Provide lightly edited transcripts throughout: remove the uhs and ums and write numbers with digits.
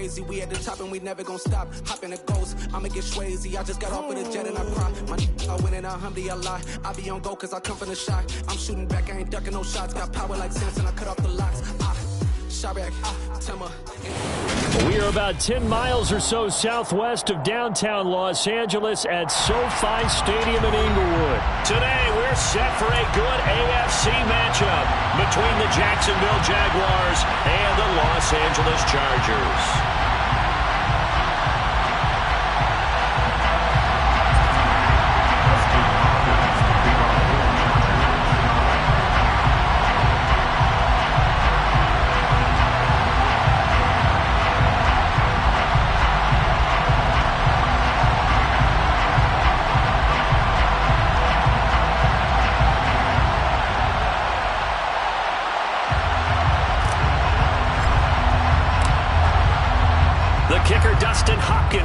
crazy. We at the top and we never gonna stop. Hop in the ghost, I'ma get Swayze. I just got off with a jet and I cry. My I win and I humdy a lot. I be on go cause I come from the shot. I'm shooting back, I ain't ducking no shots. Got power like Samson, I cut off the locks. We are about 10 miles or so southwest of downtown Los Angeles at SoFi Stadium in Inglewood. Today, we're set for a good AFC matchup between the Jacksonville Jaguars and the Los Angeles Chargers.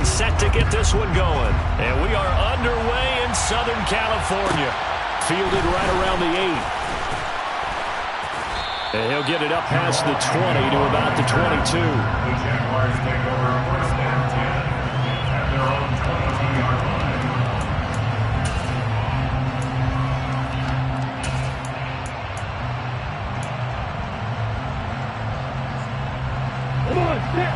Set to get this one going. And we are underway in Southern California. Fielded right around the 8. And he'll get it up past the 20 to about the 22. The Jaguars take over first and 10 at their own 22-yard line. Come on, step.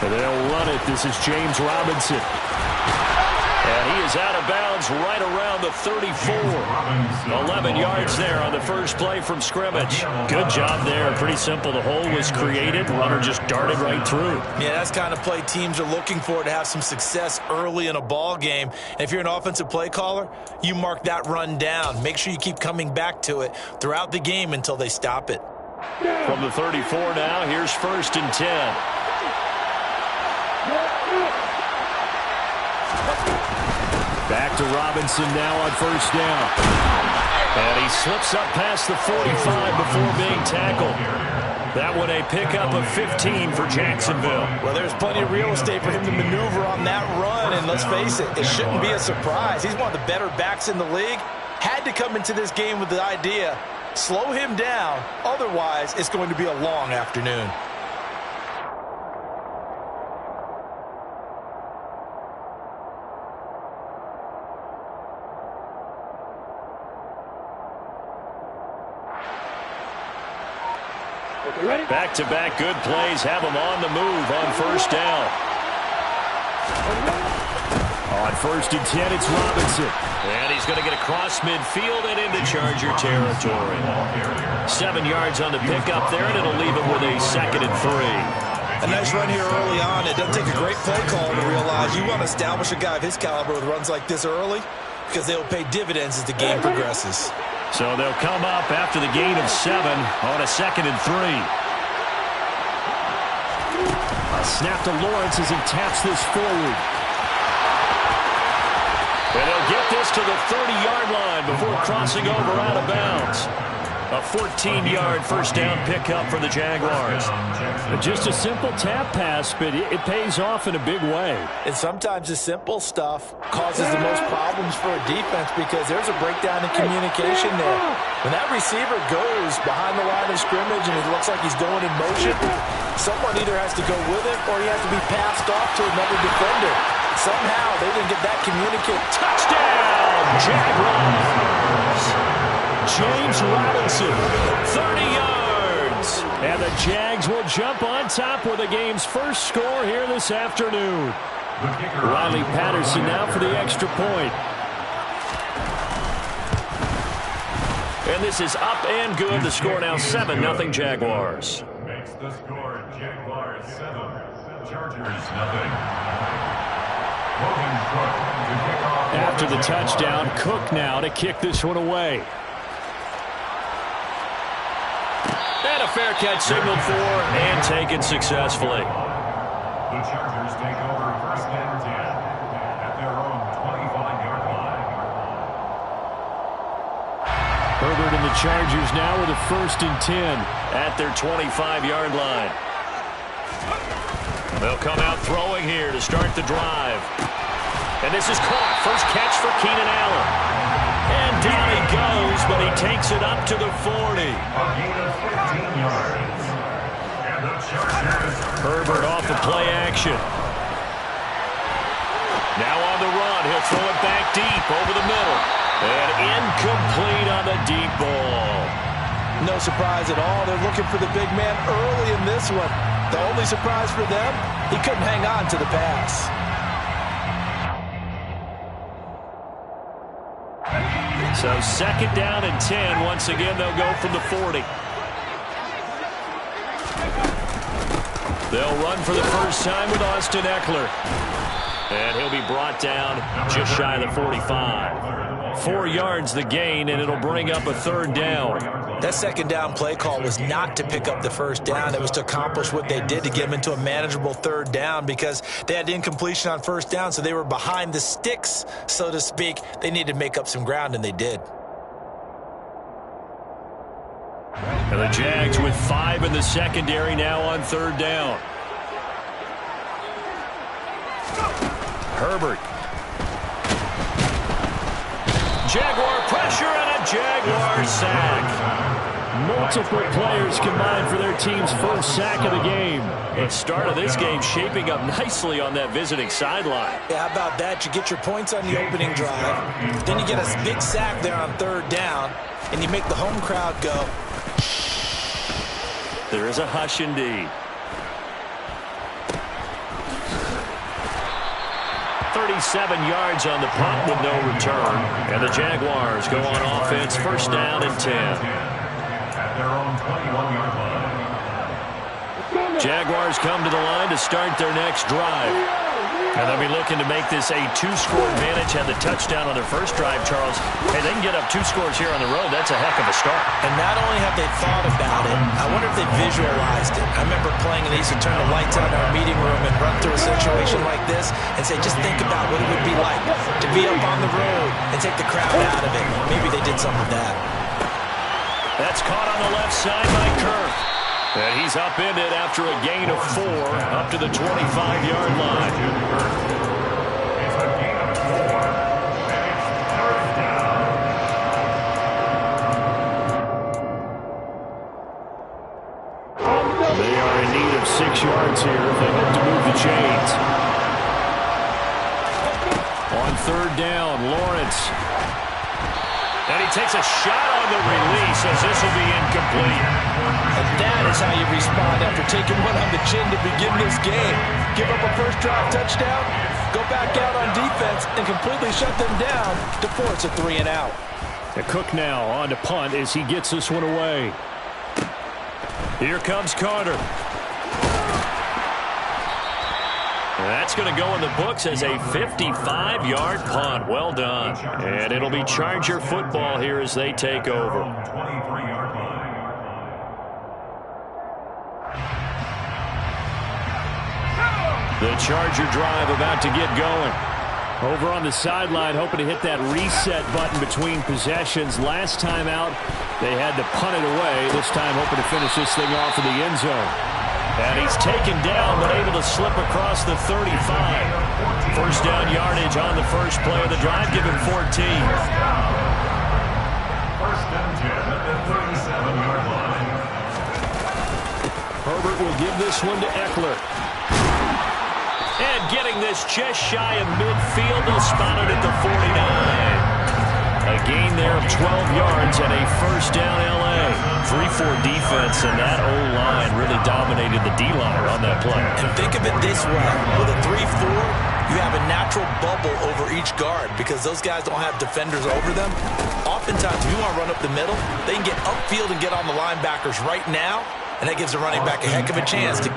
They'll run it. This is James Robinson. And he is out of bounds right around the 34. 11 yards there on the first play from scrimmage. Good job there. Pretty simple. The hole was created. Runner just darted right through. Yeah, that's kind of play teams are looking for to have some success early in a ball game. And if you're an offensive play caller, you mark that run down. Make sure you keep coming back to it throughout the game until they stop it. From the 34 now, here's first and 10. Back to Robinson now on first down. And he slips up past the 45 before being tackled. That one a pickup of 15 for Jacksonville. Well, there's plenty of real estate for him to maneuver on that run, and let's face it, it shouldn't be a surprise. He's one of the better backs in the league. Had to come into this game with the idea, slow him down, otherwise it's going to be a long afternoon. Back-to-back good plays have him on the move on first down. On first and 10, it's Robinson. And he's going to get across midfield and into Charger territory. 7 yards on the pickup there, and it'll leave him with a 2nd and 3. A nice run here early on. It doesn't take a great play caller to realize you want to establish a guy of his caliber with runs like this early because they'll pay dividends as the game progresses. So they'll come up after the gain of 7 on a 2nd and 3. A snap to Lawrence as he taps this forward. And he'll get this to the 30-yard line before crossing over out of bounds. A 14-yard first down pickup for the Jaguars. Just a simple tap pass, but it pays off in a big way. And sometimes the simple stuff causes the most problems for a defense because there's a breakdown in communication there. When that receiver goes behind the line of scrimmage and it looks like he's going in motion, someone either has to go with him or he has to be passed off to another defender. Somehow they didn't get that communicate. Touchdown, Jaguars! James Robinson, 30 yards. And the Jags will jump on top with the game's first score here this afternoon. Riley Patterson now for the extra point. And this is up and good. The score now 7-0 Jaguars. Makes the score Jaguars 7, Chargers 0. After the touchdown, Cook now to kick this one away. And a fair catch signaled for and taken successfully. The Chargers take over first and 10 at their own 25-yard line. Herbert and the Chargers now with a first and 10 at their 25-yard line. They'll come out throwing here to start the drive. And this is caught. First catch for Keenan Allen. And down he goes, but he takes it up to the 40. A gain of 15 yards. And the Chargers. Herbert off the play action. Now on the run. He'll throw it back deep over the middle. And incomplete on the deep ball. No surprise at all. They're looking for the big man early in this one. The only surprise for them, he couldn't hang on to the pass. So second down and 10. Once again, they'll go from the 40. They'll run for the first time with Austin Eckler. And he'll be brought down just shy of the 45. 4 yards the gain, and it'll bring up a third down. That second down play call was not to pick up the first down. It was to accomplish what they did to get them into a manageable third down because they had incompletion on first down, so they were behind the sticks, so to speak. They needed to make up some ground, and they did. And the Jags with 5 in the secondary now on third down. Herbert. Jaguar pressure and a Jaguar sack. Multiple players combined for their team's first sack of the game. The start of this game shaping up nicely on that visiting sideline. Yeah, how about that? You get your points on the opening drive, then you get a big sack there on third down, and you make the home crowd go. There is a hush indeed. 37 yards on the punt with no return. And the Jaguars go on offense, first down and 10. At their own 21-yard line. Jaguars come to the line to start their next drive. And they'll be looking to make this a 2-score advantage. Had the touchdown on their first drive, Charles. Hey, they can get up 2 scores here on the road. That's a heck of a start. And not only have they thought about it, I wonder if they visualized it. I remember playing and they used to turn the lights on in our meeting room and run through a situation like this and say, just think about what it would be like to be up on the road and take the crowd out of it. Maybe they did some of that. That's caught on the left side by Kirk. And he's upended after a gain of 4 up to the 25-yard line. It's a gain of 4. And it's third down. They are in need of 6 yards here if they hope to move the chains. On third down, Lawrence. And he takes a shot on the release as this will be incomplete. And that is how you respond after taking one on the chin to begin this game. Give up a first drive touchdown, go back out on defense, and completely shut them down to force a 3-and-out. The Cook now on to punt as he gets this one away. Here comes Carter. And that's going to go in the books as a 55-yard punt. Well done. And it'll be Charger football here as they take over. 23-yard line. The Charger drive about to get going. Over on the sideline, hoping to hit that reset button between possessions. Last time out, they had to punt it away. This time, hoping to finish this thing off in the end zone. And he's taken down, but able to slip across the 35. First down yardage on the first play of the drive. Give him 14. First and 10 at the 37-yard line. Herbert will give this one to Eckler. And getting this just shy of midfield. They'll spot it at the 49. A gain there of 12 yards and a first down L.A. 3-4 defense, and that O-line really dominated the D-liner on that play. And think of it this way. With a 3-4, you have a natural bubble over each guard because those guys don't have defenders over them. Oftentimes, if you want to run up the middle, they can get upfield and get on the linebackers right now, and that gives the running back a heck of a chance to...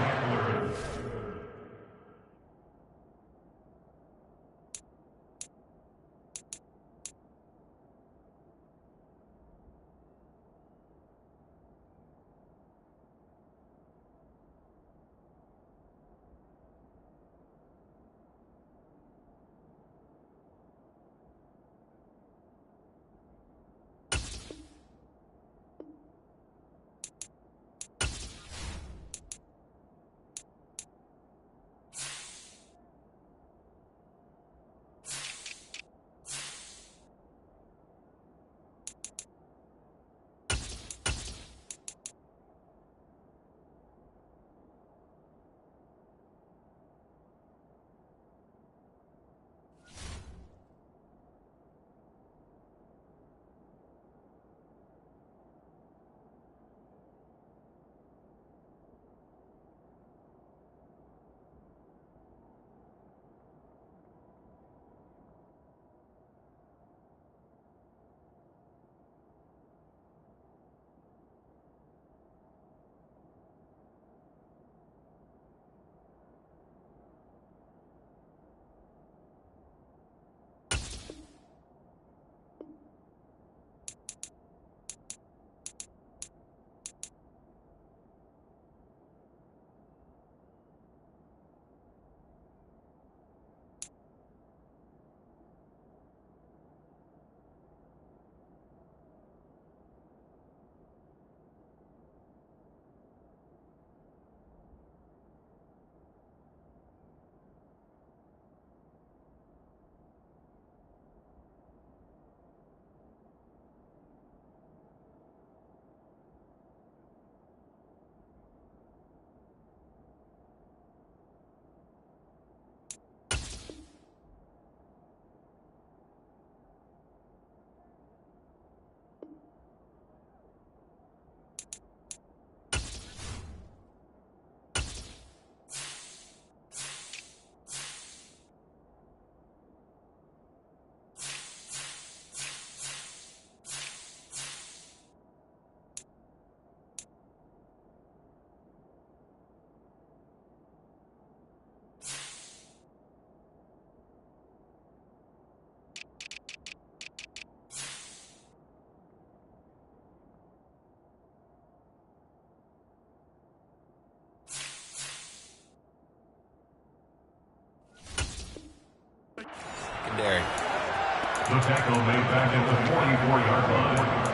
The tackle made back at the 44-yard line.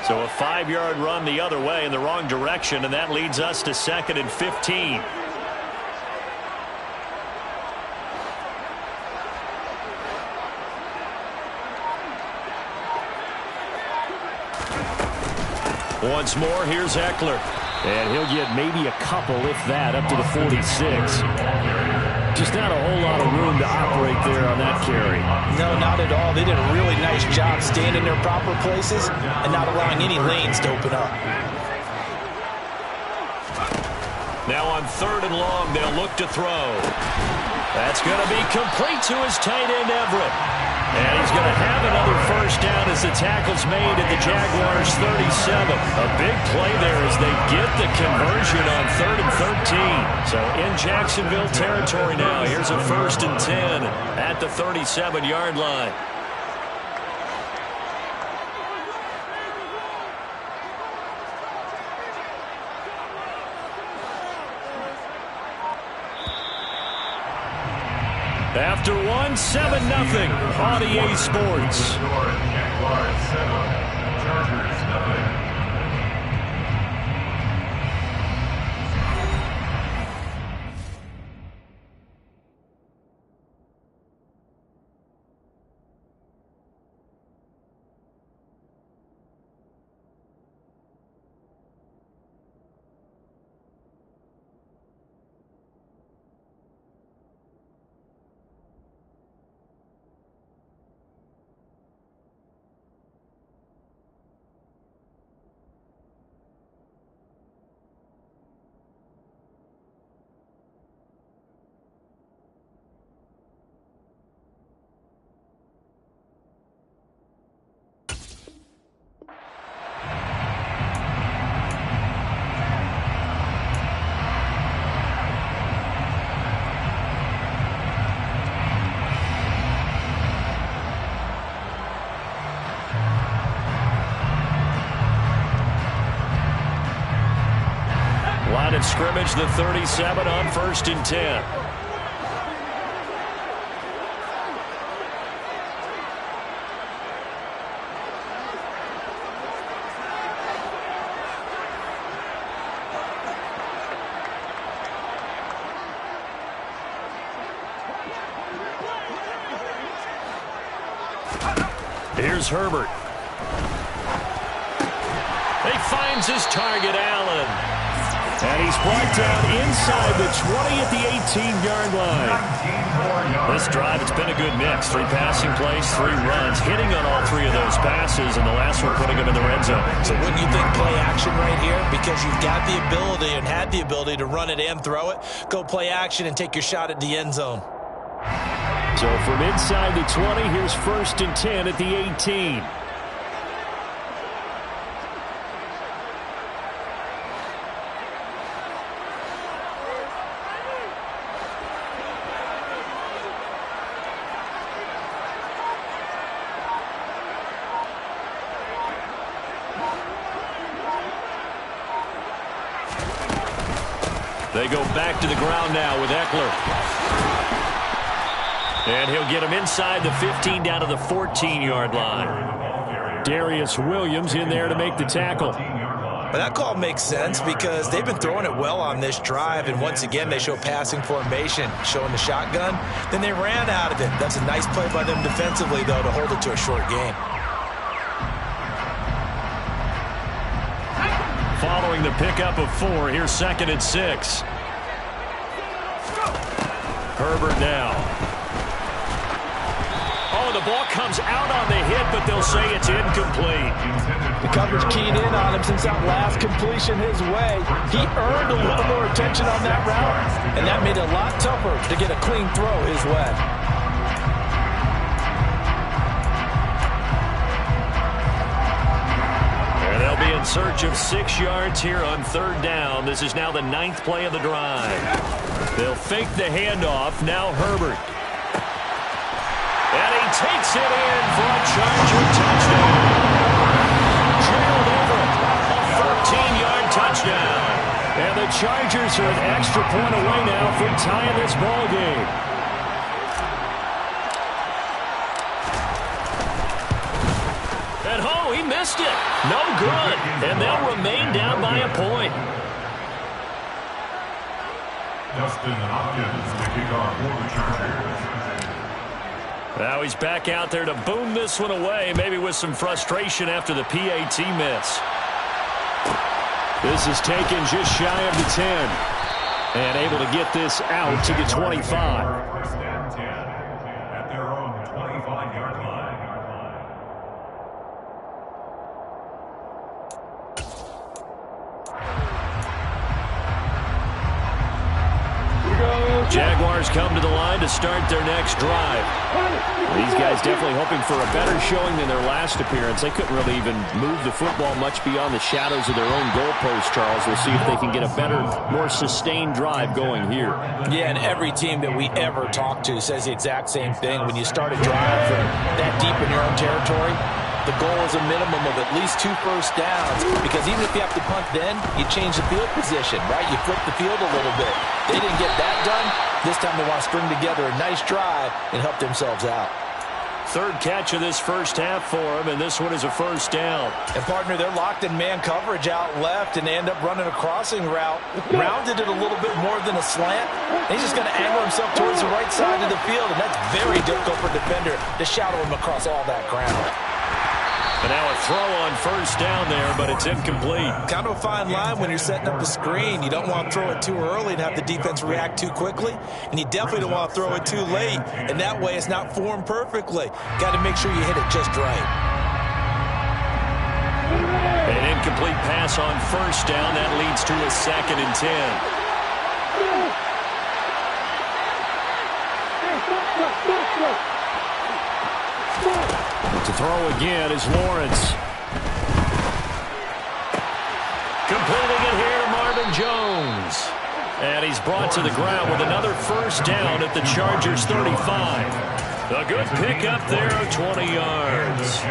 So a 5-yard run the other way in the wrong direction, and that leads us to 2nd and 15. Once more, here's Eckler. And he'll get maybe a couple, if that, up to the 46. Just not a whole lot of room to operate there on that carry. No, not at all. They did a really nice job staying in their proper places and not allowing any lanes to open up. Now on 3rd and long, they'll look to throw. That's going to be complete to his tight end, Everett. And he's going to have another first down as the tackle's made at the Jaguars' 37. A big play there as they get the conversion on 3rd and 13. So in Jacksonville territory now, here's a 1st and 10 at the 37-yard line. After one, 7-0 on EA Sports. Jaguars 7, Chargers 0. Line of scrimmage, the 37 on 1st and 10. Here's Herbert. He finds his target, Allen. And he's brought down inside the 20 at the 18-yard line. This drive, it's been a good mix. 3 passing plays, 3 runs, hitting on all 3 of those passes, and the last one putting him in the red zone. So wouldn't you think play action right here? Because you've got the ability and had the ability to run it and throw it. Go play action and take your shot at the end zone. So from inside the 20, here's 1st and 10 at the 18. They go back to the ground now with Eckler. And he'll get him inside the 15 down to the 14-yard line. Darius Williams in there to make the tackle. But that call makes sense because they've been throwing it well on this drive, and once again they show passing formation, showing the shotgun. Then they ran out of it. That's a nice play by them defensively, though, to hold it to a short gain. Following the pickup of 4, here's 2nd and 6. Herbert now. Oh, the ball comes out on the hit, but they'll say it's incomplete. The coverage keyed in on him since that last completion his way. He earned a little more attention on that route, and that made it a lot tougher to get a clean throw his way. And they'll be in in search of 6 yards here on 3rd down. This is now the 9th play of the drive. They'll fake the handoff. Now Herbert. And he takes it in for a Charger touchdown. Trailed over a 14-yard touchdown. And the Chargers are an extra point away now from tying this ball game. He missed it. No good. And they'll remain down by a point. Dustin Hopkins, the kickoff for the Chargers. Now he's back out there to boom this one away, maybe with some frustration after the PAT miss. This is taken just shy of the 10. And able to get this out to the 25. First and 10 at their own 25-yard line. Jaguars come to the line to start their next drive. These guys definitely hoping for a better showing than their last appearance. They couldn't really even move the football much beyond the shadows of their own goalpost, Charles. We'll see if they can get a better, more sustained drive going here. Yeah, and every team that we ever talk to says the exact same thing. When you start a drive from that deep in your own territory, the goal is a minimum of at least 2 first downs, because even if you have to punt then, you change the field position, right? You flip the field a little bit. They didn't get that done. This time they want to string together a nice drive and help themselves out. 3rd catch of this first half for him, and this one is a first down. And, partner, they're locked in man coverage out left, and they end up running a crossing route. Rounded it a little bit more than a slant. And he's just going to angle himself towards the right side of the field, and that's very difficult for a defender to shadow him across all that ground. And now a throw on first down there, but it's incomplete. Kind of a fine line when you're setting up the screen. You don't want to throw it too early and have the defense react too quickly. And you definitely don't want to throw it too late. And that way it's not formed perfectly. Got to make sure you hit it just right. An incomplete pass on first down. That leads to a 2nd and 10. To throw again is Lawrence. Completing it here to Marvin Jones. And he's brought to the ground with another first down at the Chargers 35. A good pickup there of 20 yards.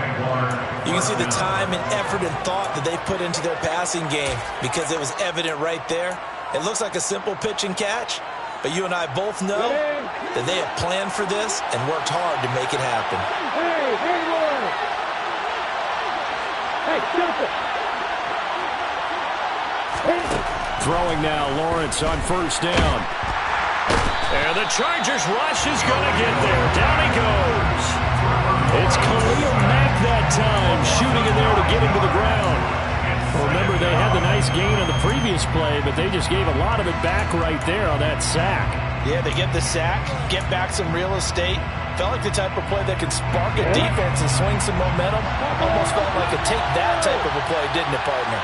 You can see the time and effort and thought that they put into their passing game, because it was evident right there. It looks like a simple pitch and catch, but you and I both know that they have planned for this and worked hard to make it happen. Throwing now, Lawrence on first down. And the Chargers rush is going to get there. Down he goes. It's Khalil Mack that time, shooting in there to get him to the ground. Well, remember, they had the nice gain on the previous play, but they just gave a lot of it back right there on that sack. Yeah, they get the sack, get back some real estate. Felt like the type of play that can spark a defense and swing some momentum. Almost felt like a take that type of a play, didn't it, partner?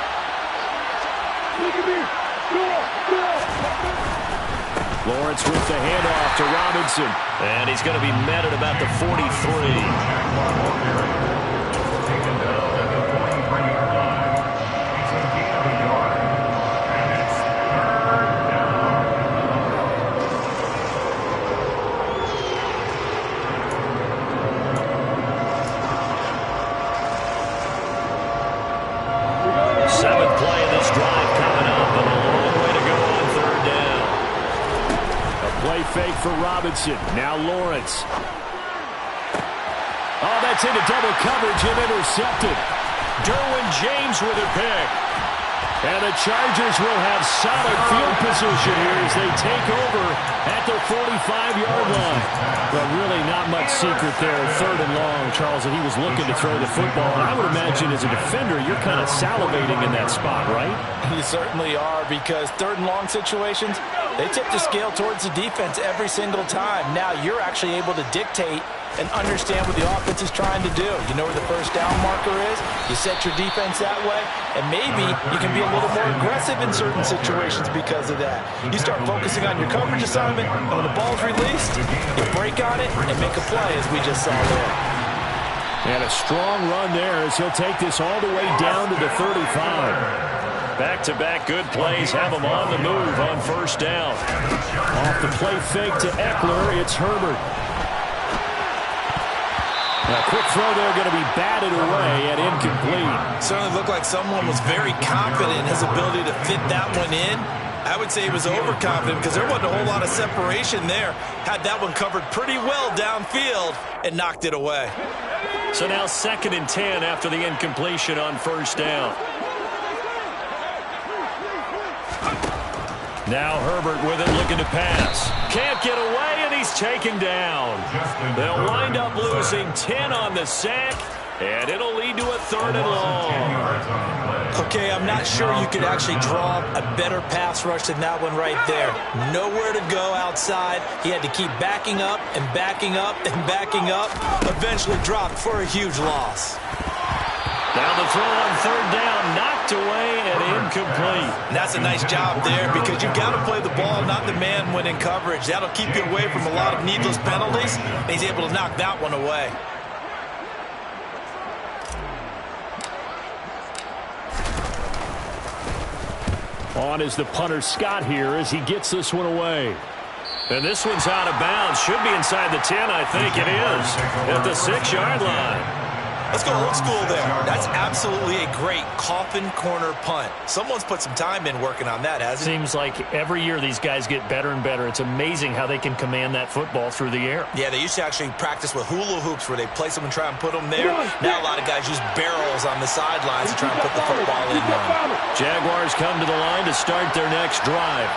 Lawrence with the handoff to Robinson. And he's going to be met at about the 43. Taken down at the 43-yard line. It's a gain of a yard. And it's 3rd down. 7th play of this drive coming up, and a long way to go on 3rd down. A play fake for Robinson. Now Lawrence. Oh, that's into double coverage and intercepted. Derwin James with a pick. And the Chargers will have solid field position here as they take over at their 45-yard line. But really not much secret there. 3rd and long, Charles, that he was looking to throw the football. And I would imagine as a defender, you're kind of salivating in that spot, right? You certainly are, because 3rd and long situations, they tip the scale towards the defense every single time. Now you're actually able to dictate and understand what the offense is trying to do. You know where the first down marker is. You set your defense that way, and maybe you can be a little more aggressive in certain situations because of that. You start focusing on your coverage assignment, and when the ball's released, you break on it and make a play, as we just saw there. And a strong run there as he'll take this all the way down to the 35. Back-to-back good plays have him on the move on first down. Off the play fake to Eckler, it's Herbert. A quick throw there going to be batted away and incomplete. Certainly looked like someone was very confident in his ability to fit that one in. I would say he was overconfident because there wasn't a whole lot of separation there. Had that one covered pretty well downfield and knocked it away. So now 2nd and 10 after the incompletion on first down. Now Herbert with it, looking to pass. Can't get away, and he's taken down. They'll wind up losing 10 on the sack, and it'll lead to a 3rd and long. Okay, I'm not sure you could actually draw a better pass rush than that one right there. Nowhere to go outside. He had to keep backing up and backing up and backing up. Eventually dropped for a huge loss. Now the throw on 3rd down, knocked away and incomplete. And that's a nice job there because you've got to play the ball, not the man when in coverage. That'll keep you away from a lot of needless penalties. And he's able to knock that one away. On is the punter Scott here as he gets this one away. And this one's out of bounds. Should be inside the 10, I think it is. At the 6-yard line. Let's go old school there. That's absolutely a great coffin corner punt. Someone's put some time in working on that, hasn't it? Seems like every year these guys get better and better. It's amazing how they can command that football through the air. Yeah, they used to actually practice with hula hoops where they place them and try and put them there. Now a lot of guys use barrels on the sidelines to try and put the football in them. Jaguars come to the line to start their next drive.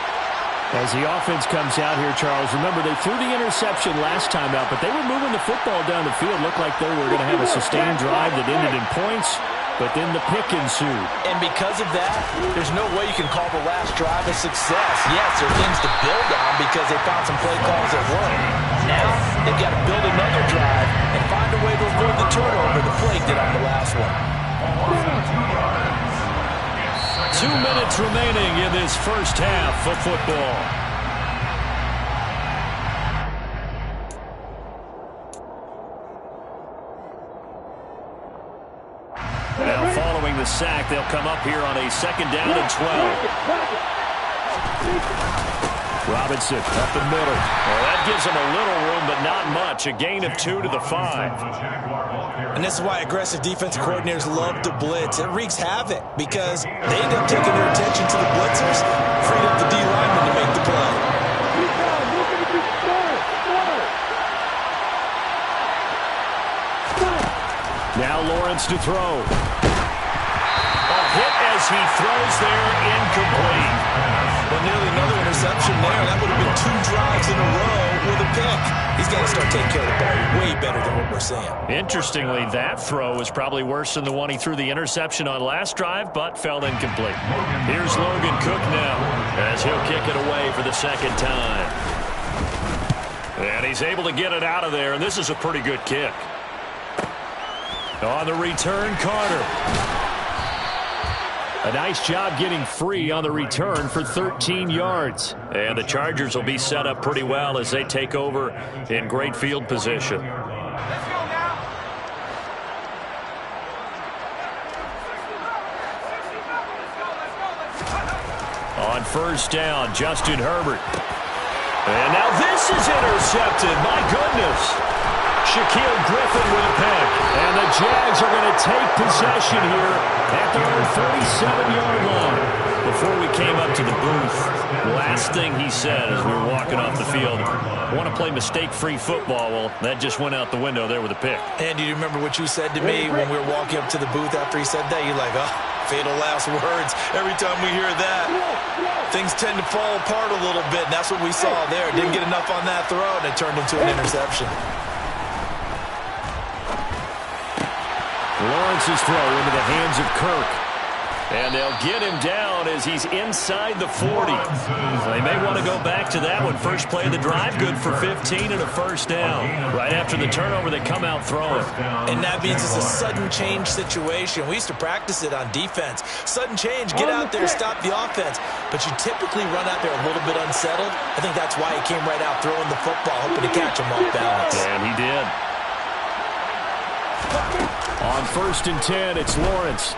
As the offense comes out here, Charles, remember they threw the interception last time out, but they were moving the football down the field. Looked like they were going to have a sustained drive that ended in points, but then the pick ensued. And because of that, there's no way you can call the last drive a success. Yes, there are things to build on because they found some play calls that work. Now, they've got to build another drive and find a way to avoid the turnover the play did on the last one. 2 minutes remaining in this first half of football. Now following the sack, they'll come up here on a 2nd down and 12. Robinson up the middle. Well, that gives him a little room, but not much. A gain of 2 to the 5. And this is why aggressive defensive coordinators love to blitz. It wreaks havoc because they end up taking their attention to the blitzers, freed up the D lineman to make the play. Now Lawrence to throw. A hit as he throws there, incomplete. Well, nearly another interception there. That would have been 2 drives in a row with a pick. He's got to start taking care of the ball way better than what we're seeing. Interestingly, that throw was probably worse than the one he threw the interception on last drive, but fell incomplete. Here's Logan Cook now as he'll kick it away for the 2nd time. And he's able to get it out of there, and this is a pretty good kick. On the return, Carter. A nice job getting free on the return for 13 yards. And the Chargers will be set up pretty well as they take over in great field position. On first down, Justin Herbert. And now this is intercepted. My goodness. Shaquille Griffin with a pick. And the Jags are going to take possession here at their own 37-yard line. Before we came up to the booth, last thing he said as we were walking off the field, I want to play mistake-free football. Well, that just went out the window there with a pick. And do you remember what you said to me when we were walking up to the booth after he said that? You're like, oh, fatal last words. Every time we hear that, things tend to fall apart a little bit, and that's what we saw there. Didn't get enough on that throw, and it turned into an interception. Lawrence's throw into the hands of Kirk. And they'll get him down as he's inside the 40. They may want to go back to that one. First play of the drive, good for 15 and a first down. Right after the turnover, they come out throwing. And that means it's a sudden change situation. We used to practice it on defense. Sudden change, get out there, stop the offense. But you typically run out there a little bit unsettled. I think that's why he came right out throwing the football, hoping to catch him off balance. And he did. On 1st and 10, it's Lawrence.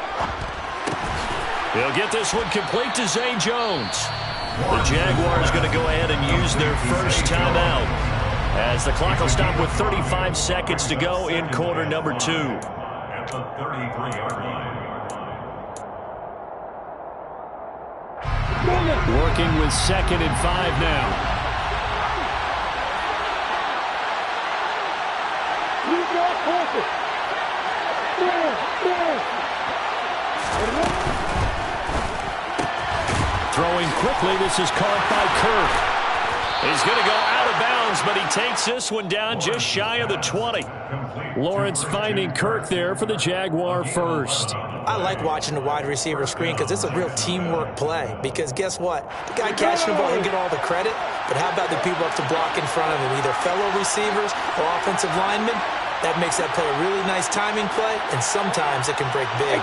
He'll get this one complete to Zay Jones. The Jaguars going to go ahead and use their first timeout as the clock will stop with 35 seconds to go in quarter number 2. At the 33-yard line. Working with 2nd and 5 now. Throwing quickly, this is caught by Kirk. He's going to go out of bounds, but he takes this one down just shy of the 20. Lawrence finding Kirk there for the Jaguar first. I like watching the wide receiver screen because it's a real teamwork play. Because guess what? The guy catching the ball, he'll get all the credit. But how about the people up to block in front of him, either fellow receivers or offensive linemen? That makes that play a really nice timing play, and sometimes it can break big.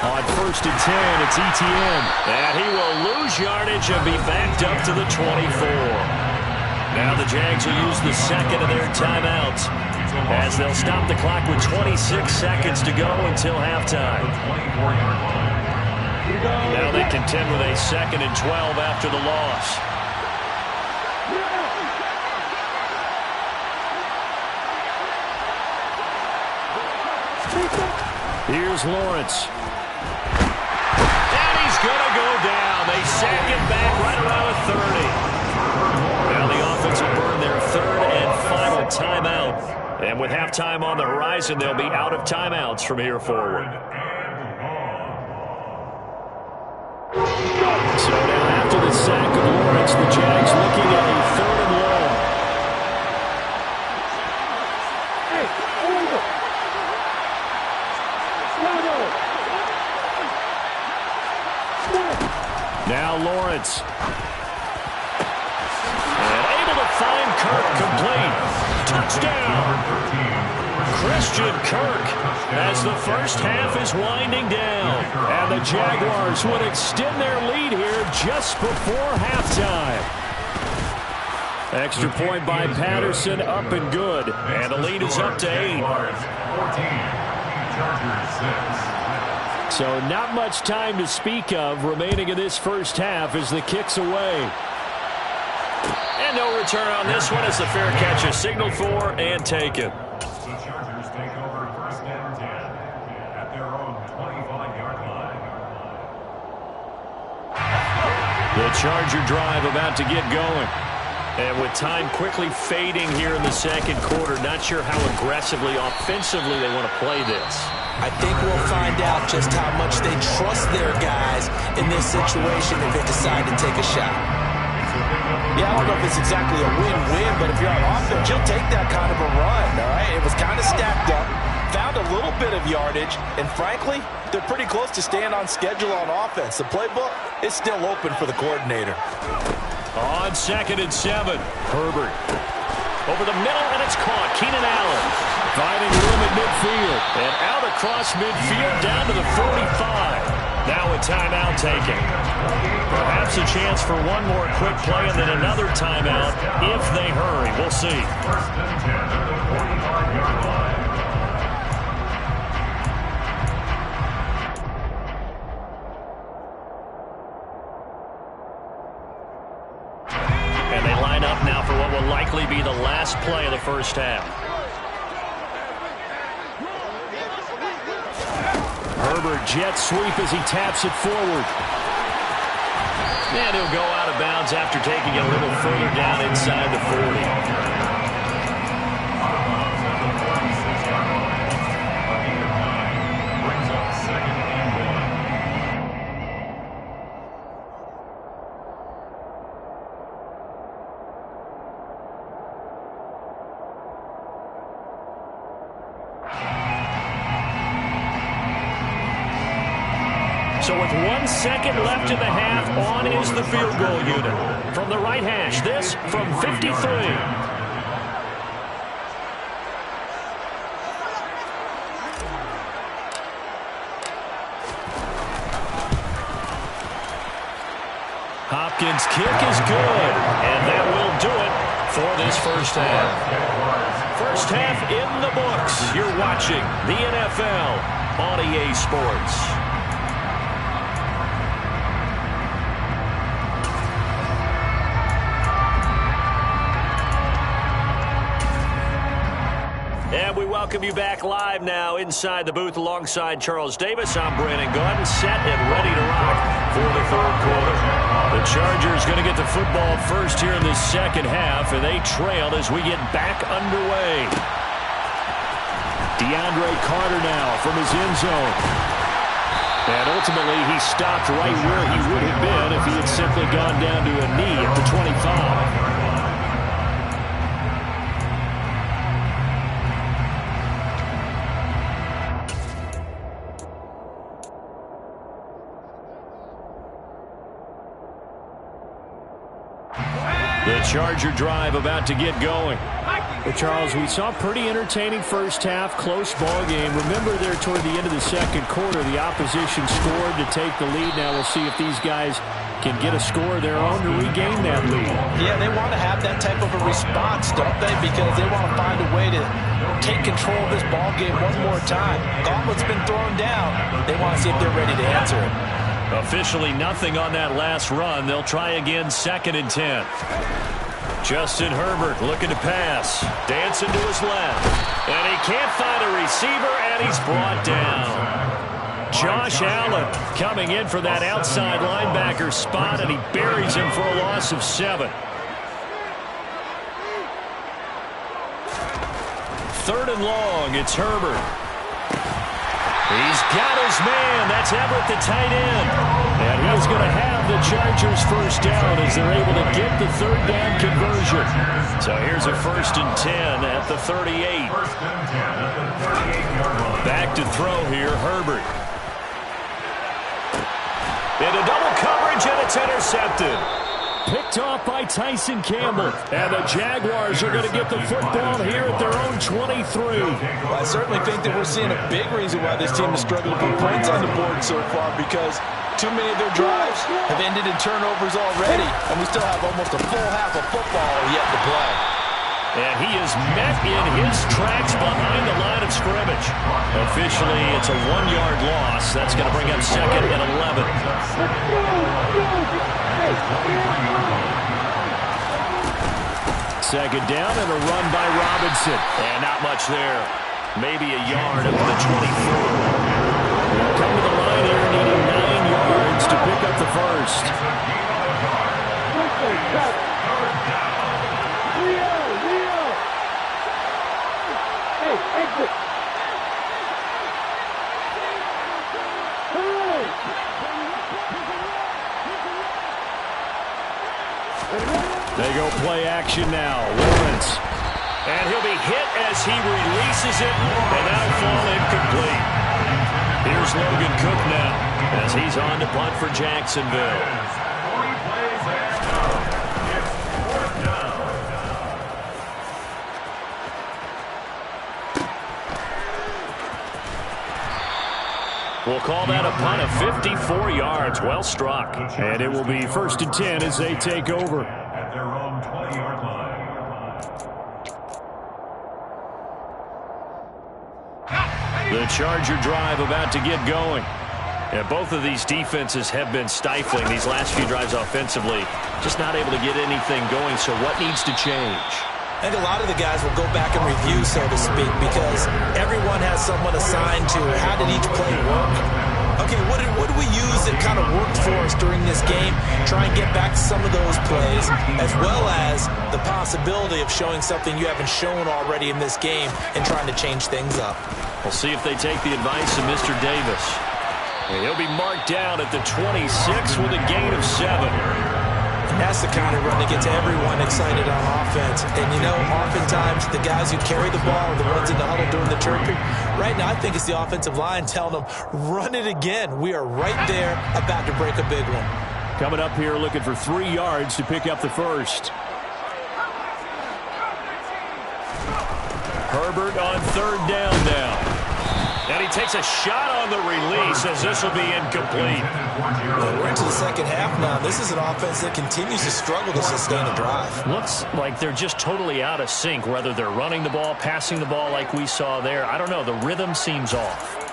On 1st and 10, it's ETN. And he will lose yardage and be backed up to the 24. Now the Jags will use the second of their timeouts as they'll stop the clock with 26 seconds to go until halftime. Now they contend with a 2nd and 12 after the loss. Here's Lawrence. And he's going to go down. They sack him back right around the 30. Now the offense will burn their 3rd and final timeout. And with halftime on the horizon, they'll be out of timeouts from here forward. So now after the sack of Lawrence, the Jags looking at a 3rd and long. Now Lawrence. And able to find Kirk complete. Touchdown. Christian Kirk as the first half is winding down. And the Jaguars would extend their lead here just before halftime. Extra point by Patterson, up and good. And the lead is up to 8. So not much time to speak of remaining in this first half as the kick's away. And no return on this one as the fair catch is signaled for and taken. The Chargers take over 1st and 10 at their own 25-yard line. The Charger drive about to get going. And with time quickly fading here in the 2nd quarter, not sure how aggressively, offensively they want to play this. I think we'll find out just how much they trust their guys in this situation if they decide to take a shot. Yeah, I don't know if it's exactly a win-win, but if you're on offense, you'll take that kind of a run, all right? It was kind of stacked up, found a little bit of yardage, and frankly, they're pretty close to staying on schedule on offense. The playbook is still open for the coordinator. On 2nd and 7, Herbert. Over the middle, and it's caught. Keenan Allen Finding room at midfield. and out across midfield down to the 45. Now a timeout taken. Perhaps a chance for one more quick play and then another timeout if they hurry. We'll see. 1st and 10 at the 45-yard line. And they line up now for what will likely be the last play of the first half. Herbert jet sweep as he taps it forward. And he'll go out of bounds after taking it a little further down inside the 40. Brings up 2nd and 1. So with 1 second left in the half, on is the field goal unit. From the right hash, this from 53. Hopkins' kick is good, and that will do it for this first half. First half in the books. You're watching the NFL on EA Sports. And we welcome you back live now inside the booth alongside Charles Davis. I'm Brandon Gordon, set and ready to rock for the third quarter. The Chargers going to get the football first here in the second half, and they trail as we get back underway. DeAndre Carter now from his end zone. And ultimately, he stopped right where he would have been if he had simply gone down to a knee at the 25. The Charger drive about to get going. Well, Charles, we saw a pretty entertaining first half, close ball game. Remember there toward the end of the second quarter, the opposition scored to take the lead. Now we'll see if these guys can get a score of their own to regain that lead. Yeah, they want to have that type of a response, don't they? Because they want to find a way to take control of this ball game one more time. Gauntlet's been thrown down. They want to see if they're ready to answer it. Officially nothing on that last run. They'll try again, 2nd and 10. Justin Herbert looking to pass. Dancing to his left. And he can't find a receiver, and he's brought down. Josh Allen coming in for that outside linebacker spot, and he buries him for a loss of 7. 3rd and long, it's Herbert. He's got his man. That's Everett, the tight end. And he's going to have the Chargers first down as they're able to get the third down conversion. So here's a 1st and 10 at the 38. Back to throw here, Herbert. Into double coverage, and it's intercepted. Picked off by Tyson Campbell. And the Jaguars are going to get the football here at their own 23. Well, I certainly think that we're seeing a big reason why this team has struggled to put points on the board so far, because too many of their drives have ended in turnovers already, and we still have almost a full half of football yet to play. And he is met in his tracks behind the line of scrimmage. Officially, it's a 1-yard loss. That's going to bring up 2nd and 11. Second down and a run by Robinson. And not much there. Maybe a yard up to the 24. Come to the line here, needing 9 yards to pick up the first. They go play action now. Lawrence. And he'll be hit as he releases it, and that'll fall incomplete. Here's Logan Cook now as he's on to punt for Jacksonville. We'll call that a punt of 54 yards. Well struck. And it will be 1st and 10 as they take over. At their own 20-yard line. The Charger drive about to get going. And both of these defenses have been stifling these last few drives offensively. Just not able to get anything going. So what needs to change? I think a lot of the guys will go back and review, so to speak, because everyone has someone assigned to how did each play work. Okay, what do we use that kind of worked for us during this game? Try and get back to some of those plays, as well as the possibility of showing something you haven't shown already in this game and trying to change things up. We'll see if they take the advice of Mr. Davis. And he'll be marked down at the 26 with a gain of 7. That's the kind of run that gets everyone excited on offense. And, you know, oftentimes the guys who carry the ball are the ones in the huddle during the chirping. Right now, I think it's the offensive line telling them, run it again. We are right there about to break a big one. Coming up here looking for 3 yards to pick up the first. Herbert on 3rd down now. And he takes a shot on the release as this will be incomplete. We're into the second half now. This is an offense that continues to struggle to sustain a drive. Looks like they're just totally out of sync, whether they're running the ball, passing the ball like we saw there. I don't know. The rhythm seems off.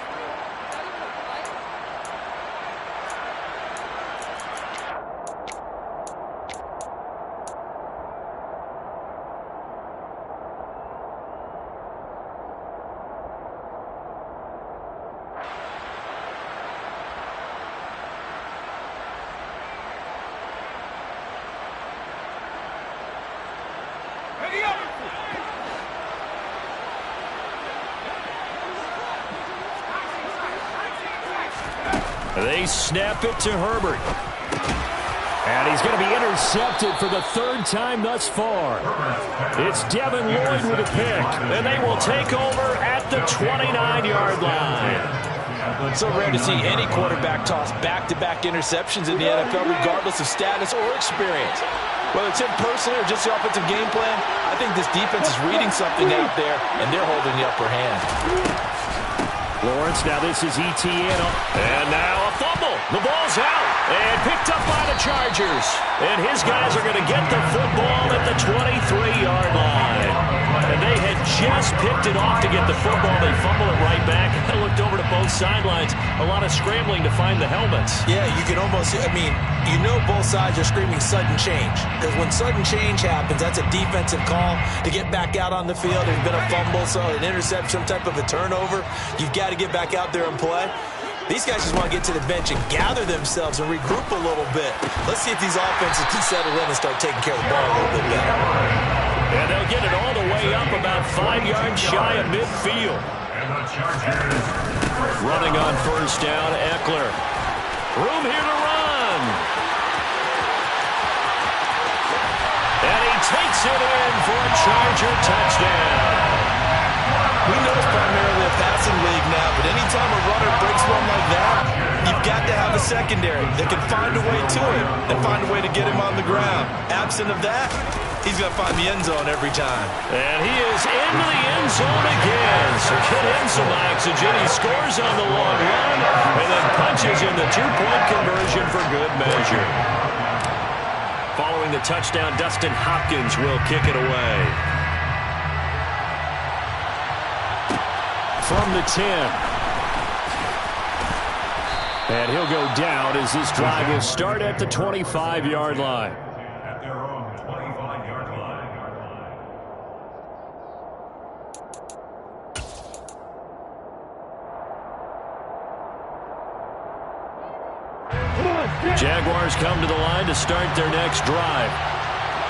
They snap it to Herbert. And he's going to be intercepted for the third time thus far. It's Devin Lloyd with a pick. And they will take over at the 29-yard line. So rare to see any quarterback toss back-to-back interceptions in the NFL, regardless of status or experience. Whether it's him personally or just the offensive game plan, I think this defense is reading something out there, and they're holding the upper hand. Lawrence, now this is ETN. And now a fumble. The ball's out. And picked up by the Chargers. And his guys are going to get the football at the 23-yard line. And they had just picked it off to get the football. They fumble it right back. I looked over to both sidelines. A lot of scrambling to find the helmets. Yeah, you can almost, you know both sides are screaming sudden change. Because when sudden change happens, that's a defensive call to get back out on the field. There's been a fumble, so an interception, some type of a turnover. You've got to get back out there and play. These guys just want to get to the bench and gather themselves and regroup a little bit. Let's see if these offenses can settle in and start taking care of the ball a little bit better. And they'll get it all the way up about 5 yards shy of midfield. Running on first down, Eckler. Room here to run. And he takes it in for a Charger touchdown. We know it's primarily a passing league now, but anytime a runner breaks one like that, you've got to have a secondary that can find a way to him and find a way to get him on the ground. Absent of that, he's going to find the end zone every time. And he is into the end zone again. So get in some oxygen. He scores on the long run and then punches in the two-point conversion for good measure. Following the touchdown, Dustin Hopkins will kick it away. From the 10. And he'll go down as this drive will start at the 25-yard line. At their own 25-yard line. Jaguars come to the line to start their next drive.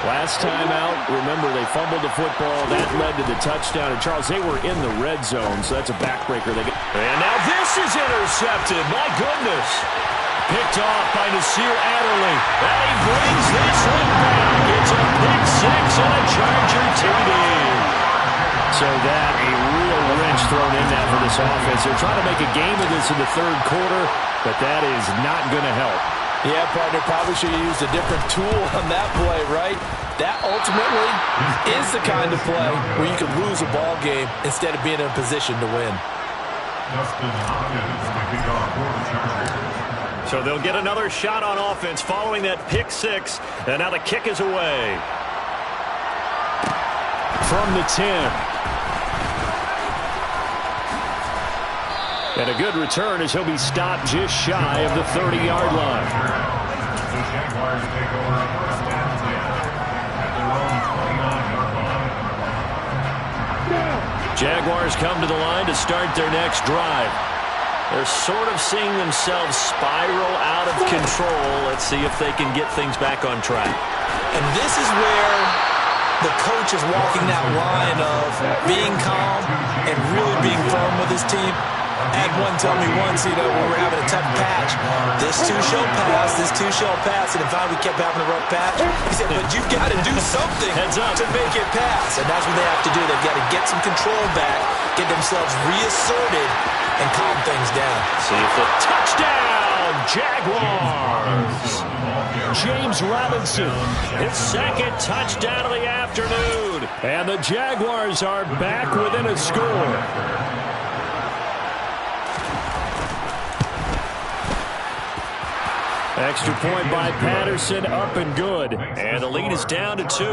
Last time out, remember, they fumbled the football. That led to the touchdown. And, Charles, they were in the red zone, so that's a backbreaker. And now this is intercepted. My goodness. Picked off by Nasir Adderley. And he brings this one back. It's a pick six and a Charger TD. So that, a real wrench thrown in now for this offense. They're trying to make a game of this in the third quarter, but that is not going to help. Yeah, partner, probably should have used a different tool on that play, right? That ultimately is the kind of play where you can lose a ball game instead of being in a position to win. Dustin Hopkins to kick off for the Chargers. So they'll get another shot on offense following that pick six, and now the kick is away. From the 10. And a good return as he'll be stopped just shy of the 30-yard line. The Jaguars take over first and 10 at their own 29-yard line. Jaguars come to the line to start their next drive. They're sort of seeing themselves spiral out of control. Let's see if they can get things back on track. And this is where the coach is walking that line of being calm and really being firm with his team. I had one tell me once, when we were having a tough patch, this too shall pass, this too shall pass, and finally we kept having a rough patch. He said, but you've got to do something to make it pass, and that's what they have to do. They've got to get some control back, get themselves reasserted, and calm things down. See if the touchdown, Jaguars. James Robinson, His second touchdown of the afternoon. and the Jaguars are back within a score. Extra point by Patterson, up and good. And the lead is down to 2.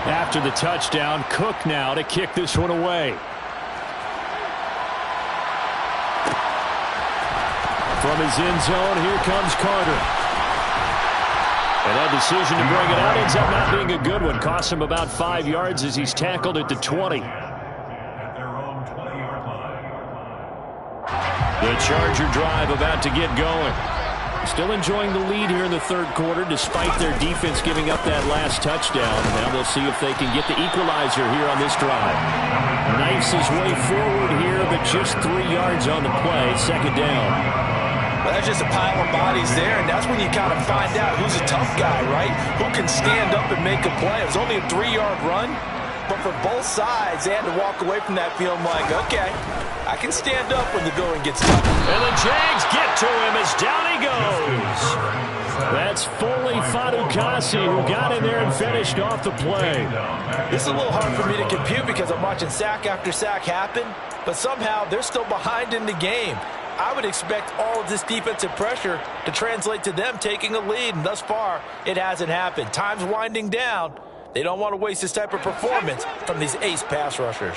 After the touchdown, Cook now to kick this one away. From his end zone, here comes Carter. And that decision to bring it out ends up not being a good one. Costs him about 5 yards as he's tackled at the 20. The Charger drive about to get going. Still enjoying the lead here in the third quarter despite their defense giving up that last touchdown. Now they'll see if they can get the equalizer here on this drive. Knifes his way forward here, but just 3 yards on the play. Second down. Well, that's just a pile of bodies there, and that's when you kind of find out who's a tough guy, right? Who can stand up and make a play. It was only a 3-yard run, but for both sides, they had to walk away from that feeling like, okay, I can stand up when the going gets tough. And the Jags get to him as down he goes. That's Foley Fadukasi who got in there and finished off the play. This is a little hard for me to compute because I'm watching sack after sack happen, but somehow they're still behind in the game. I would expect all of this defensive pressure to translate to them taking a lead, and thus far, it hasn't happened. Time's winding down. They don't want to waste this type of performance from these ace pass rushers.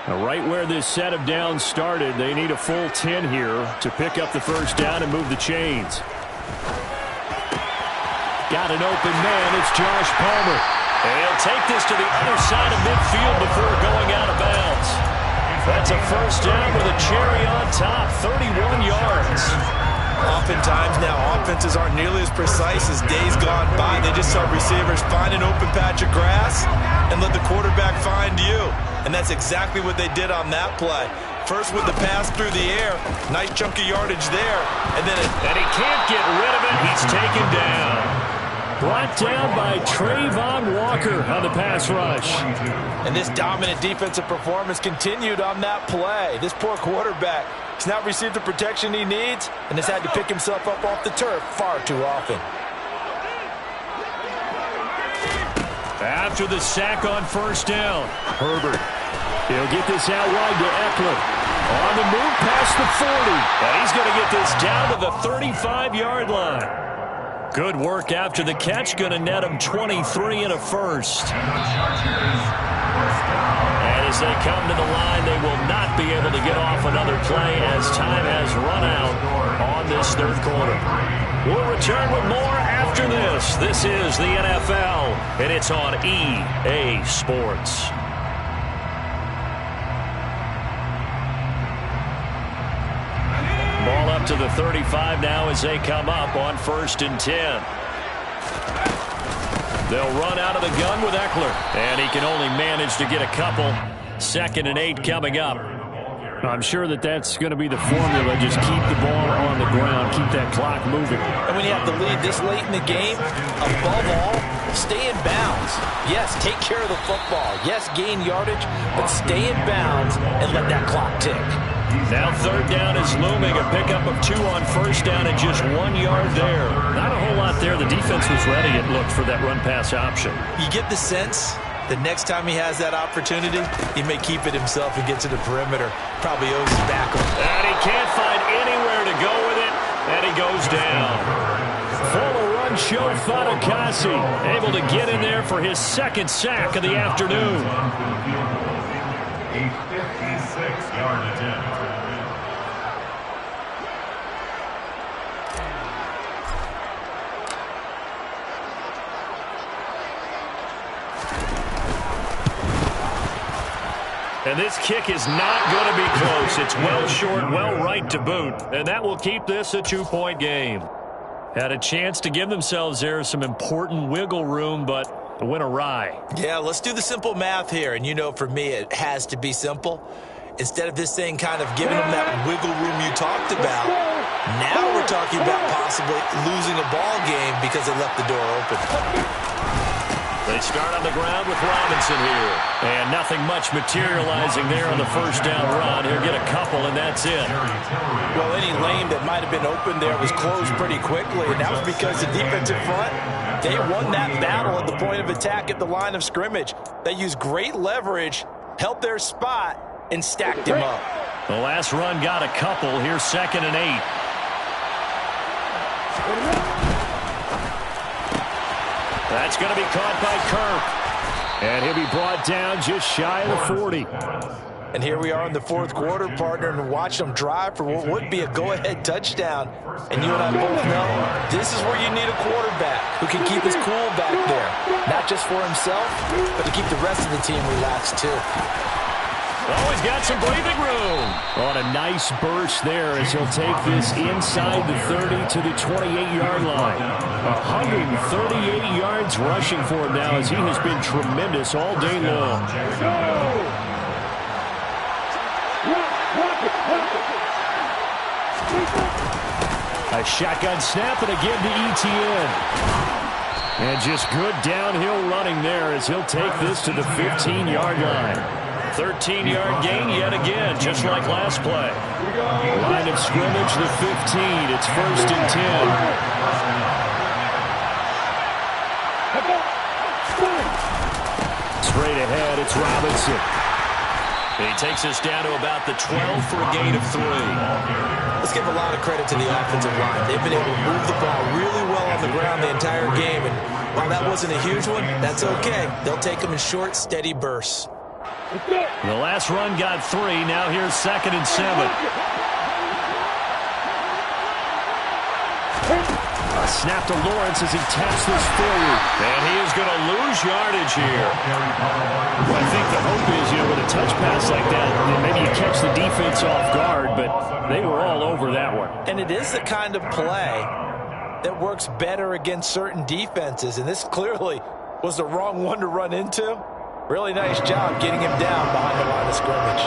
Now, right where this set of downs started, they need a full 10 here to pick up the first down and move the chains. Got an open man. It's Josh Palmer. And he'll take this to the other side of midfield before going out of bounds. That's a first down with a cherry on top, 31 yards. Oftentimes now, offenses aren't nearly as precise as days gone by. They just saw receivers find an open patch of grass and let the quarterback find you. And that's exactly what they did on that play. First with the pass through the air, nice chunk of yardage there. And he can't get rid of it. He's taken down. Brought down by Trayvon Walker on the pass rush. And this dominant defensive performance continued on that play. This poor quarterback has not received the protection he needs and has had to pick himself up off the turf far too often. After the sack on first down, Herbert. He'll get this out wide to Eckler. On the move past the 40. And he's going to get this down to the 35-yard line. Good work after the catch. Going to net him 23 and a first. And as they come to the line, they will not be able to get off another play as time has run out on this third quarter. We'll return with more after this. This is the NFL, and it's on EA Sports. Ball up to the 35 now as they come up on 1st and 10. They'll run out of the gun with Eckler, and he can only manage to get a couple. 2nd and 8 coming up. I'm sure that's going to be the formula. Just keep the ball on the ground. Keep that clock moving. And when you have the lead this late in the game, above all, stay in bounds. Yes, take care of the football. Yes, gain yardage, but stay in bounds and let that clock tick. Now 3rd down is looming. A pickup of 2 on 1st down and just 1 yard there. Not a whole lot there. The defense was ready, it looked, for that run-pass option. You get the sense the next time he has that opportunity, he may keep it himself and get to the perimeter. Probably owes his back. And he can't find anywhere to go with it, and he goes down. Fuller run show Fadukasi, able to get in there for his 2nd sack of the afternoon. A 56-yard attempt. And this kick is not going to be close. It's well short, well right to boot. And that will keep this a 2-point game. Had a chance to give themselves there some important wiggle room, but it went awry. Yeah, let's do the simple math here. And you know, for me, it has to be simple. Instead of this thing kind of giving them that wiggle room you talked about, now we're talking about possibly losing a ball game because they left the door open. They start on the ground with Robinson here. And nothing much materializing there on the 1st down run. He'll get a couple, and that's it. Well, any lane that might have been open there was closed pretty quickly, and that was because the defensive front, they won that battle at the point of attack at the line of scrimmage. They used great leverage, held their spot, and stacked him up. The last run got a couple. Here's 2nd and 8. That's going to be caught by Kirk. And he'll be brought down just shy of the 40. And here we are in the 4th quarter, partner, and watch them drive for what would be a go-ahead touchdown. And you and I both know this is where you need a quarterback who can keep his cool back there. Not just for himself, but to keep the rest of the team relaxed, too. Always got some breathing room. On a nice burst there as he'll take this inside the 30 to the 28-yard line. 138 yards rushing for him now as he has been tremendous all day long. A shotgun snap and again to ETN. And just good downhill running there as he'll take this to the 15-yard line. 13-yard gain yet again, just like last play. Line of scrimmage, the 15. It's 1st and 10. Straight ahead, it's Robinson. He takes us down to about the 12 for a gain of 3. Let's give a lot of credit to the offensive line. They've been able to move the ball really well on the ground the entire game. And while that wasn't a huge one, that's okay. They'll take them in short, steady bursts. The last run got 3. Now here's 2nd and 7. A snap to Lawrence as he taps this forward. And he is going to lose yardage here. Well, I think the hope is, with a touch pass like that, maybe you catch the defense off guard, but they were all over that one. And it is the kind of play that works better against certain defenses, and this clearly was the wrong one to run into. Really nice job getting him down behind the line of scrimmage.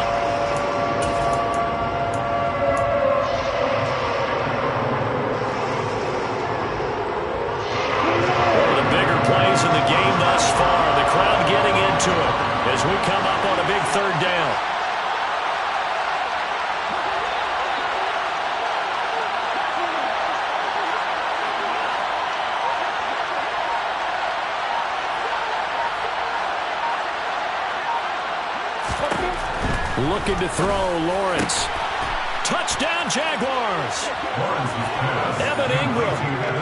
One of the bigger plays in the game thus far. The crowd getting into it as we come up on a big 3rd down. Looking to throw, Lawrence. Touchdown, Jaguars. Evan Ingram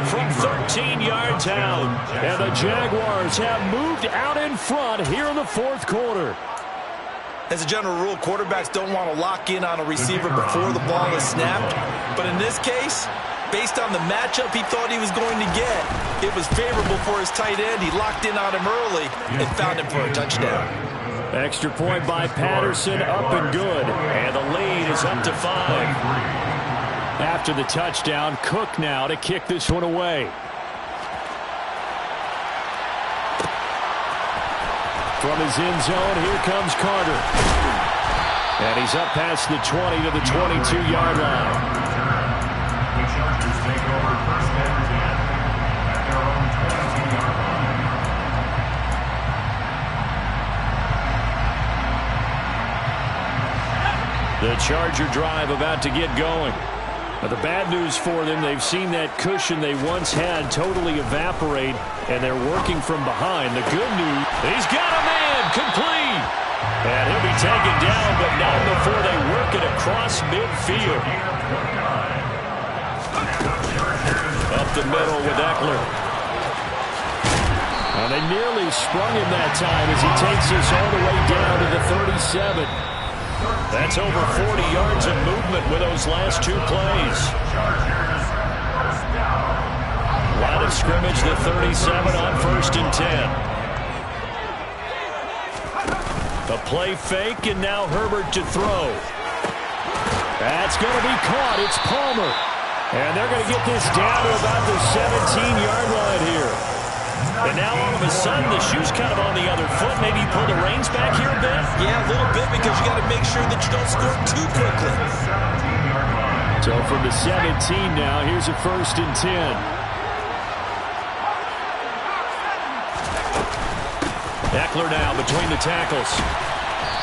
from 13 yards out. And the Jaguars have moved out in front here in the 4th quarter. As a general rule, quarterbacks don't want to lock in on a receiver before the ball is snapped. But in this case, based on the matchup he thought he was going to get, it was favorable for his tight end. He locked in on him early and found him for a touchdown. Extra point by Patterson, up and good. And the lead is up to 5. After the touchdown, Cook now to kick this one away. From his end zone, here comes Carter. And he's up past the 20 to the 22-yard line. The Chargers take over 1st and 10 at their own 22-yard line. The Charger drive about to get going. Now, the bad news for them, they've seen that cushion they once had totally evaporate, and they're working from behind. The good news, he's got a man, complete. And he'll be taken down, but not before they work it across midfield. Up the middle with Eckler. Well, they nearly sprung him that time as he takes us all the way down to the 37. That's over 40 yards of movement with those last 2 plays. Line of scrimmage, the 37 on 1st and 10. A play fake, and now Herbert to throw. That's going to be caught. It's Palmer. And they're going to get this down to about the 17-yard line here. And now all of a sudden the shoe's kind of on the other foot. Maybe you pull the reins back here a bit? Yeah, a little bit, because you got to make sure that you don't score too quickly. So from the 17 now, here's a 1st and 10. Eckler now between the tackles.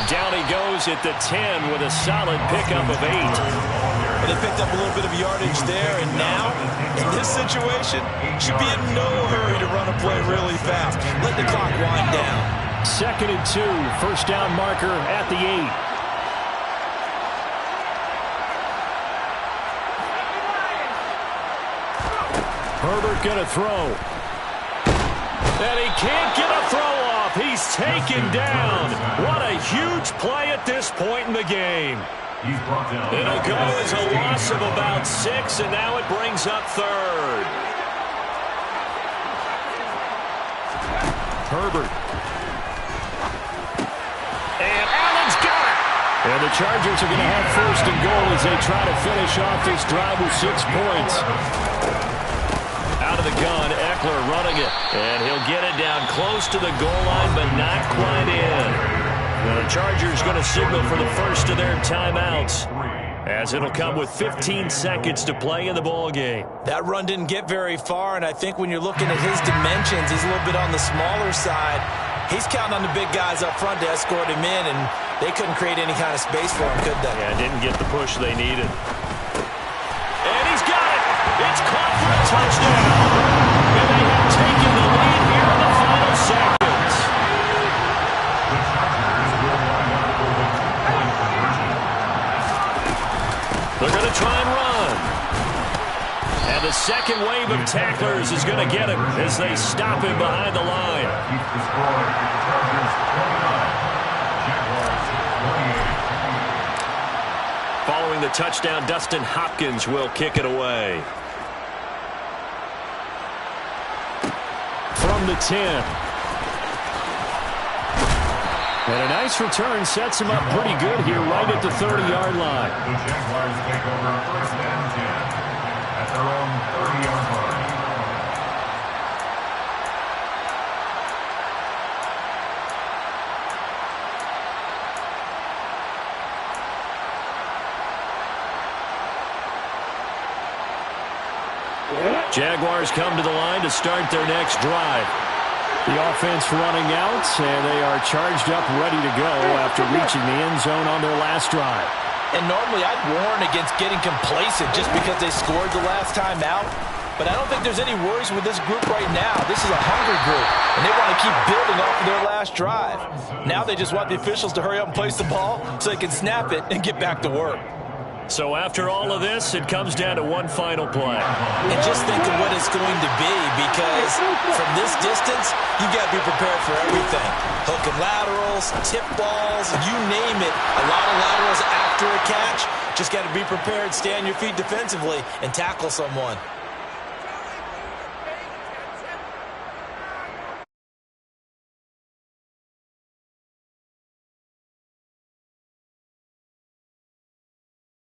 Down he goes at the 10 with a solid pickup of 8. And they picked up a little bit of yardage there, and now, in this situation, should be in no hurry to run a play really fast. Let the clock wind down. 2nd and 2, 1st down marker at the 8. Herbert going to throw. And he can't get a throw off. He's taken down. What a huge play at this point in the game. It'll go as a loss of about 6, and now it brings up third. Herbert. And Allen's got it. And the Chargers are going to have first and goal as they try to finish off this drive with 6 points. Out of the gun, Eckler running it. And he'll get it down close to the goal line, but not quite in. The Chargers going to signal for the first of their timeouts, as it'll come with 15 seconds to play in the ball game. That run didn't get very far, and I think when you're looking at his dimensions, he's a little bit on the smaller side. He's counting on the big guys up front to escort him in, and they couldn't create any kind of space for him, could they? Yeah, didn't get the push they needed. And he's got it. It's caught for a touchdown. And they have taken the lead here in the final seconds. They're going to try and run. And the second wave of tacklers is going to get him as they stop him behind the line. Keeps the score. Chargers 29. Jaguars 28. Following the touchdown, Dustin Hopkins will kick it away. From the 10. And a nice return sets him up pretty good here right at the 30-yard line. The Jaguars take over first and 10 at their own 30-yard line. Jaguars come to the line to start their next drive. The offense running out, and they are charged up, ready to go after reaching the end zone on their last drive. And normally I'd warn against getting complacent just because they scored the last time out. But I don't think there's any worries with this group right now. This is a hungry group, and they want to keep building off of their last drive. Now they just want the officials to hurry up and place the ball so they can snap it and get back to work. So after all of this, it comes down to one final play. And just think of what it's going to be, because from this distance, you got to be prepared for everything. Hook and laterals, tip balls, you name it. A lot of laterals after a catch. Just got to be prepared, stay on your feet defensively, and tackle someone.